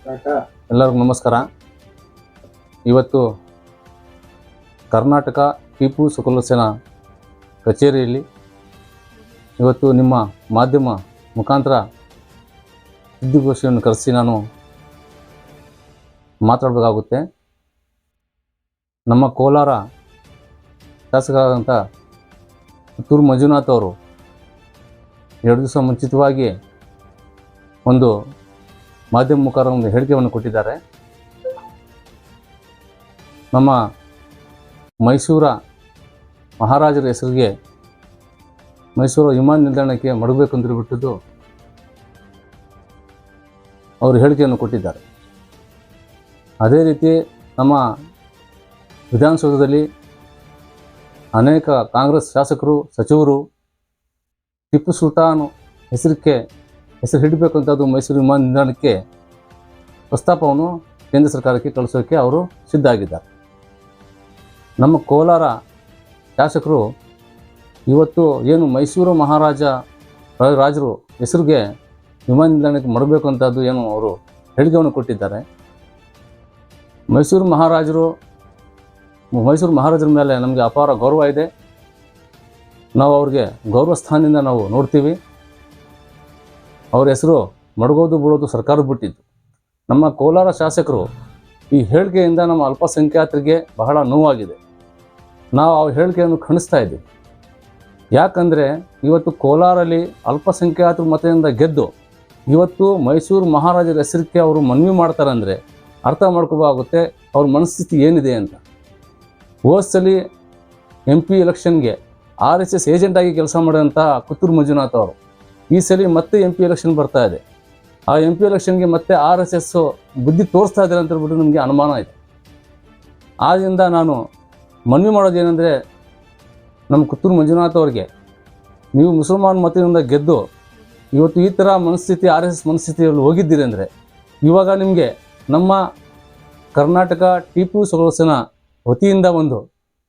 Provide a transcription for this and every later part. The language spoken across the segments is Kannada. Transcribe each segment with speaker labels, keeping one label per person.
Speaker 1: ಎಲ್ಲರಿಗೂ ನಮಸ್ಕಾರ. ಇವತ್ತು ಕರ್ನಾಟಕ ಟಿಪ್ಪು ಸುಲ್ತಾನ್ ಸೇನಾ ಕಚೇರಿಯಲ್ಲಿ ಇವತ್ತು ನಿಮ್ಮ ಮಾಧ್ಯಮ ಮುಖಾಂತರ ಸುದ್ದಿಗೋಷ್ಠಿಯನ್ನು ಕರೆಸಿ ನಾನು ಮಾತಾಡಬೇಕಾಗುತ್ತೆ. ನಮ್ಮ ಕೋಲಾರ ಶಾಸಕರಾದಂಥ ಪುತ್ತೂರು ಮಂಜುನಾಥ್ ಅವರು 2 ದಿವಸ ಮುಂಚಿತವಾಗಿ ಒಂದು ಮಾಧ್ಯಮ ಮುಖಾಂತರ ಒಂದು ಹೇಳಿಕೆಯನ್ನು ಕೊಟ್ಟಿದ್ದಾರೆ. ನಮ್ಮ ಮೈಸೂರ ಮಹಾರಾಜರ ಹೆಸರಿಗೆ ಮೈಸೂರು ವಿಮಾನ ನಿಲ್ದಾಣಕ್ಕೆ ಮಡಗಬೇಕಂತ ಬಿಟ್ಟಿದ್ದು ಅವರು ಹೇಳಿಕೆಯನ್ನು ಕೊಟ್ಟಿದ್ದಾರೆ. ಅದೇ ರೀತಿ ನಮ್ಮ ವಿಧಾನಸೌಧದಲ್ಲಿ ಅನೇಕ ಕಾಂಗ್ರೆಸ್ ಶಾಸಕರು ಸಚಿವರು ಟಿಪ್ಪು ಸುಲ್ತಾನ್ ಹೆಸರು ಹಿಡಬೇಕಂತದ್ದು ಮೈಸೂರು ವಿಮಾನ ನಿಲ್ದಾಣಕ್ಕೆ ಪ್ರಸ್ತಾಪವನ್ನು ಕೇಂದ್ರ ಸರ್ಕಾರಕ್ಕೆ ಕಳಿಸೋಕ್ಕೆ ಅವರು ಸಿದ್ಧ ಆಗಿದ್ದಾರೆ. ನಮ್ಮ ಕೋಲಾರ ಶಾಸಕರು ಇವತ್ತು ಏನು ಮೈಸೂರು ರಾಜರು ಹೆಸರಿಗೆ ವಿಮಾನ ನಿಲ್ದಾಣಕ್ಕೆ ಮಾಡಬೇಕು ಅಂತದ್ದು ಏನು ಅವರು ಹೇಳಿಕೆಯನ್ನು ಕೊಟ್ಟಿದ್ದಾರೆ. ಮೈಸೂರು ಮಹಾರಾಜರ ಮೇಲೆ ನಮಗೆ ಅಪಾರ ಗೌರವ ಇದೆ. ನಾವು ಅವ್ರಿಗೆ ಗೌರವ ಸ್ಥಾನದಿಂದ ನಾವು ನೋಡ್ತೀವಿ. ಅವ್ರ ಹೆಸರು ಮಡಗೋದು ಬಿಡೋದು ಸರ್ಕಾರ ಬಿಟ್ಟಿದ್ದು. ನಮ್ಮ ಕೋಲಾರ ಶಾಸಕರು ಈ ಹೇಳಿಕೆಯಿಂದ ನಮ್ಮ ಅಲ್ಪಸಂಖ್ಯಾತರಿಗೆ ಬಹಳ ನೋವಾಗಿದೆ. ನಾವು ಆ ಹೇಳಿಕೆಯನ್ನು ಖಂಡಿಸ್ತಾ ಇದ್ದೀವಿ. ಯಾಕಂದರೆ ಇವತ್ತು ಕೋಲಾರಲ್ಲಿ ಅಲ್ಪಸಂಖ್ಯಾತರ ಮತದಿಂದ ಗೆದ್ದು ಇವತ್ತು ಮೈಸೂರು ಮಹಾರಾಜರ ಹೆಸರಿಗೆ ಅವರು ಮನವಿ ಮಾಡ್ತಾರೆ ಅಂದರೆ ಅರ್ಥ ಮಾಡ್ಕೋಬೇಕಾಗುತ್ತೆ ಅವ್ರ ಮನಸ್ಥಿತಿ ಏನಿದೆ ಅಂತ. ಹೋದ್ಸಲಿ MP ಎಲೆಕ್ಷನ್ಗೆ RSS ಏಜೆಂಟಾಗಿ ಕೆಲಸ ಮಾಡಿದಂಥ ಪುತ್ತೂರು ಮಂಜುನಾಥ್ ಅವರು ಈ ಸಲ ಮತ್ತೆ MP ಎಲೆಕ್ಷನ್ ಬರ್ತಾ ಇದೆ. ಆ MP ಎಲೆಕ್ಷನ್ಗೆ ಮತ್ತೆ RSS ಬುದ್ಧಿ ತೋರಿಸ್ತಾ ಇದ್ದಾರೆ ಅಂತ ಹೇಳ್ಬಿಟ್ಟು ನಮಗೆ ಅನುಮಾನ ಇದೆ. ಆದ್ದರಿಂದ ನಾನು ಮನವಿ ಮಾಡೋದೇನೆಂದರೆ ನಮ್ಮ ಪುತ್ತೂರು ಮಂಜುನಾಥ್ ಅವ್ರಿಗೆ, ನೀವು ಮುಸಲ್ಮಾನ್ ಮತದಿಂದ ಗೆದ್ದು ಇವತ್ತು ಈ ಥರ ಮನಸ್ಥಿತಿ RSS ಮನಸ್ಥಿತಿಯಲ್ಲಿ ಹೋಗಿದ್ದೀರಿ ಅಂದರೆ ಇವಾಗ ನಿಮಗೆ ನಮ್ಮ ಕರ್ನಾಟಕ ಟಿಪ್ಪು ಸುಲ್ತಾನ್ ಸೇನಾ ವತಿಯಿಂದ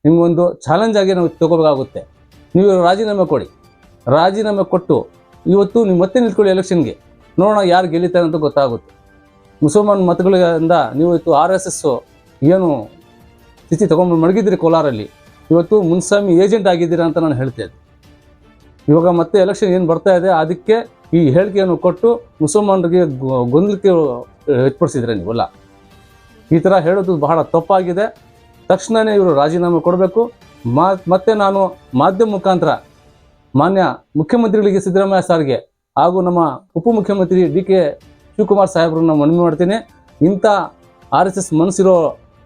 Speaker 1: ನಿಮಗೊಂದು ಚಾಲೆಂಜ್ ಆಗಿ ನಾವು ತಗೋಬೇಕಾಗುತ್ತೆ. ನೀವು ರಾಜೀನಾಮೆ ಕೊಡಿ. ರಾಜೀನಾಮೆ ಕೊಟ್ಟು ಇವತ್ತು ನೀವು ಮತ್ತೆ ನಿಂತ್ಕೊಳ್ಳಿ ಎಲೆಕ್ಷನ್ಗೆ, ನೋಡೋಣ ಯಾರು ಗೆಲ್ಲಿತಾರೆ ಅಂತ ಗೊತ್ತಾಗುತ್ತೆ. ಮುಸಲ್ಮಾನ್ ಮತಗಳಿಂದ ನೀವು ಇವತ್ತು RSS ಏನು ಸ್ಥಿತಿ ತೊಗೊಂಡು ಮಡಗಿದ್ದೀರಿ ಕೋಲಾರಲ್ಲಿ, ಇವತ್ತು ಮುನ್ಸ್ವಾಮಿ ಏಜೆಂಟ್ ಆಗಿದ್ದೀರಾ ಅಂತ ನಾನು ಹೇಳ್ತೇನೆ. ಇವಾಗ ಮತ್ತೆ ಎಲೆಕ್ಷನ್ ಏನು ಬರ್ತಾ ಇದೆ ಅದಕ್ಕೆ ಈ ಹೇಳಿಕೆಯನ್ನು ಕೊಟ್ಟು ಮುಸಲ್ಮಾನರಿಗೆ ಗೊಂದಲಕ್ಕೆ ವ್ಯಕ್ತಪಡಿಸಿದ್ರೆ ನೀವಲ್ಲ. ಈ ಥರ ಹೇಳೋದು ಬಹಳ ತಪ್ಪಾಗಿದೆ. ತಕ್ಷಣವೇ ಇವರು ರಾಜೀನಾಮೆ ಕೊಡಬೇಕು. ಮತ್ತೆ ನಾನು ಮಾಧ್ಯಮ ಮುಖಾಂತರ ಮಾನ್ಯ ಮುಖ್ಯಮಂತ್ರಿಗಳಿಗೆ ಸಿದ್ದರಾಮಯ್ಯ ಸಾರ್ಗೆ ಹಾಗೂ ನಮ್ಮ ಉಪಮುಖ್ಯಮಂತ್ರಿ DK ಶಿವಕುಮಾರ್ ಸಾಹೇಬ್ರನ್ನ ಮನವಿ ಮಾಡ್ತೀನಿ. ಇಂಥ RSS ಮನಸ್ಸಿರೋ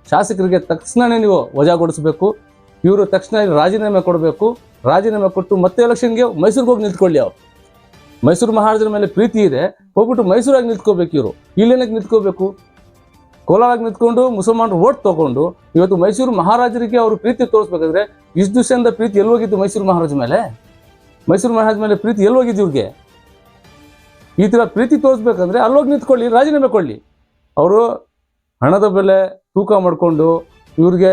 Speaker 1: ಶಾಸಕರಿಗೆ ತಕ್ಷಣವೇ ನೀವು ವಜಾಗೊಳಿಸಬೇಕು. ಇವರು ತಕ್ಷಣ ರಾಜೀನಾಮೆ ಕೊಡಬೇಕು. ರಾಜೀನಾಮೆ ಕೊಟ್ಟು ಮತ್ತೆ ಎಲೆಕ್ಷನ್ಗೆ ಮೈಸೂರಿಗೆ ಹೋಗಿ ನಿಂತ್ಕೊಳ್ಳಿ. ಅವರು ಮೈಸೂರು ಮಹಾರಾಜರ ಮೇಲೆ ಪ್ರೀತಿ ಇದೆ, ಹೋಗ್ಬಿಟ್ಟು ಮೈಸೂರಾಗಿ ನಿಂತ್ಕೋಬೇಕು. ಇವರು ಇಲ್ಲೇನಕ್ಕೆ ನಿಂತ್ಕೋಬೇಕು? ಕೋಲಾರಾಗಿ ನಿಂತ್ಕೊಂಡು ಮುಸಲ್ಮಾನರು ಓಟ್ ತೊಗೊಂಡು ಇವತ್ತು ಮೈಸೂರು ಮಹಾರಾಜರಿಗೆ ಅವರು ಪ್ರೀತಿ ತೋರಿಸ್ಬೇಕಾದ್ರೆ ಇಷ್ಟು ದಿವಸದಿಂದ ಪ್ರೀತಿ ಎಲ್ಲಿ ಹೋಗಿದ್ದು? ಮೈಸೂರು ಮಹಾರಾಜ ಮೇಲೆ ಪ್ರೀತಿ ಎಲ್ಲಿ ಹೋಗಿದ್ದು ಇವ್ರಿಗೆ? ಈ ಥರ ಪ್ರೀತಿ ತೋರಿಸ್ಬೇಕಂದ್ರೆ ಅಲ್ಲೋಗಿ ನಿಂತ್ಕೊಳ್ಳಿ, ರಾಜೀನಾಮೆ ಕೊಡಲಿ. ಅವರು ಹಣದ ಬೆಲೆ ತೂಕ ಮಾಡಿಕೊಂಡು ಇವ್ರಿಗೆ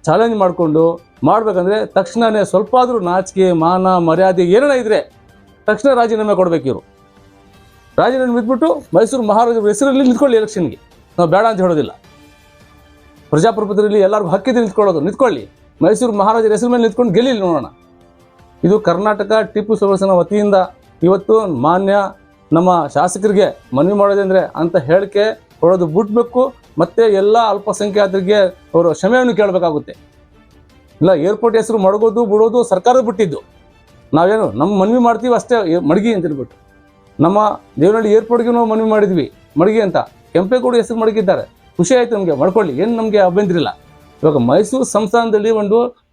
Speaker 1: ಚಾಲೆಂಜ್ ಮಾಡಿಕೊಂಡು ಮಾಡಬೇಕಂದ್ರೆ ತಕ್ಷಣವೇ ಸ್ವಲ್ಪ ಆದರೂ ನಾಚಿಕೆ ಮಾನ ಮರ್ಯಾದೆ ಏನೇನ ಇದ್ರೆ ತಕ್ಷಣ ರಾಜೀನಾಮೆ ಕೊಡಬೇಕು. ಇವರು ರಾಜೀನಾಮೆ ಬಿಟ್ಬಿಟ್ಟು ಮೈಸೂರು ಮಹಾರಾಜರ ಹೆಸರಲ್ಲಿ ನಿಂತ್ಕೊಳ್ಳಿ ಎಲೆಕ್ಷನ್ಗೆ. ನಾವು ಬೇಡ ಅಂತ ಹೇಳೋದಿಲ್ಲ. ಪ್ರಜಾಪ್ರಭುತ್ವದಲ್ಲಿ ಎಲ್ಲರಿಗೂ ಹಕ್ಕಿದೆ ನಿಂತ್ಕೊಳ್ಳಿ. ಮೈಸೂರು ಮಹಾರಾಜರ ಹೆಸರು ಮೇಲೆ ನಿಂತ್ಕೊಂಡು ಗೆಲ್ಲಿ ನೋಡೋಣ. ಇದು ಕರ್ನಾಟಕ ಟಿಪ್ಪು ಸುಲ್ತಾನ್ ಸೇನಾ ವತಿಯಿಂದ ಇವತ್ತು ಮಾನ್ಯ ನಮ್ಮ ಶಾಸಕರಿಗೆ ಮನವಿ ಮಾಡೋದಂದರೆ ಅಂತ ಹೇಳಿಕೆ ಕೊಡೋದು ಬಿಡಬೇಕು. ಮತ್ತು ಎಲ್ಲ ಅಲ್ಪಸಂಖ್ಯಾತರಿಗೆ ಅವರು ಕ್ಷಮೆಯನ್ನು ಕೇಳಬೇಕಾಗುತ್ತೆ. ಇಲ್ಲ, ಏರ್ಪೋರ್ಟ್ ಹೆಸರು ಮಡಗೋದು ಬಿಡೋದು ಸರ್ಕಾರ ಬಿಟ್ಟಿದ್ದು. ನಾವೇನು ನಮ್ಮ ಮನವಿ ಮಾಡ್ತೀವಿ ಅಷ್ಟೇ, ಮಡಗಿ ಅಂತ ಹೇಳ್ಬಿಟ್ಟು. ನಮ್ಮ ದೇವನಹಳ್ಳಿ ಏರ್ಪೋರ್ಟ್ಗೆ ನಾವು ಮನವಿ ಮಾಡಿದ್ವಿ ಮಡಗಿ ಅಂತ. ಕೆಂಪೇಗೌಡ ಹೆಸರು ಮಡಗಿದ್ದಾರೆ, ಖುಷಿ ಆಯಿತು ನಮಗೆ, ಮಾಡ್ಕೊಳ್ಳಿ, ಏನು ನಮಗೆ ಅಭ್ಯಂತರ ಇಲ್ಲ. ಇವಾಗ ಮೈಸೂರು ಸಂಸ್ಥಾನದಲ್ಲಿ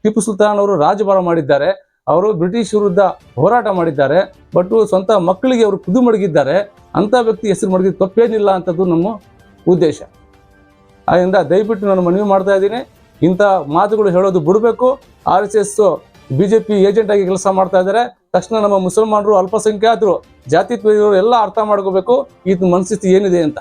Speaker 1: ಟಿಪ್ಪು ಸುಲ್ತಾನ್ ಅವರು ರಾಜಭಾರ ಮಾಡಿದ್ದಾರೆ. ಅವರು ಬ್ರಿಟಿಷ್ ವಿರುದ್ಧ ಹೋರಾಟ ಮಾಡಿದ್ದಾರೆ. ಬಟ್ ಸ್ವಂತ ಮಕ್ಕಳಿಗೆ ಅವರು ಖುದ್ದು ಮಡಗಿದ್ದಾರೆ. ಅಂಥ ವ್ಯಕ್ತಿ ಹೆಸರು ಮಡಗಿದ್ದು ತಪ್ಪೇನಿಲ್ಲ ಅಂತದ್ದು ನಮ್ಮ ಉದ್ದೇಶ. ಆದ್ದರಿಂದ ದಯವಿಟ್ಟು ನಾನು ಮನವಿ ಮಾಡ್ತಾ ಇದ್ದೀನಿ, ಇಂಥ ಮಾತುಗಳು ಹೇಳೋದು ಬಿಡಬೇಕು. RSS BJP ಏಜೆಂಟ್ ಆಗಿ ಕೆಲಸ ಮಾಡ್ತಾ ಇದ್ದಾರೆ. ತಕ್ಷಣ ನಮ್ಮ ಮುಸಲ್ಮಾನರು, ಅಲ್ಪಸಂಖ್ಯಾತರು, ಜಾತಿತ್ವ ಎಲ್ಲ ಅರ್ಥ ಮಾಡ್ಕೋಬೇಕು ಈ ಮನಸ್ಥಿತಿ ಏನಿದೆ ಅಂತ.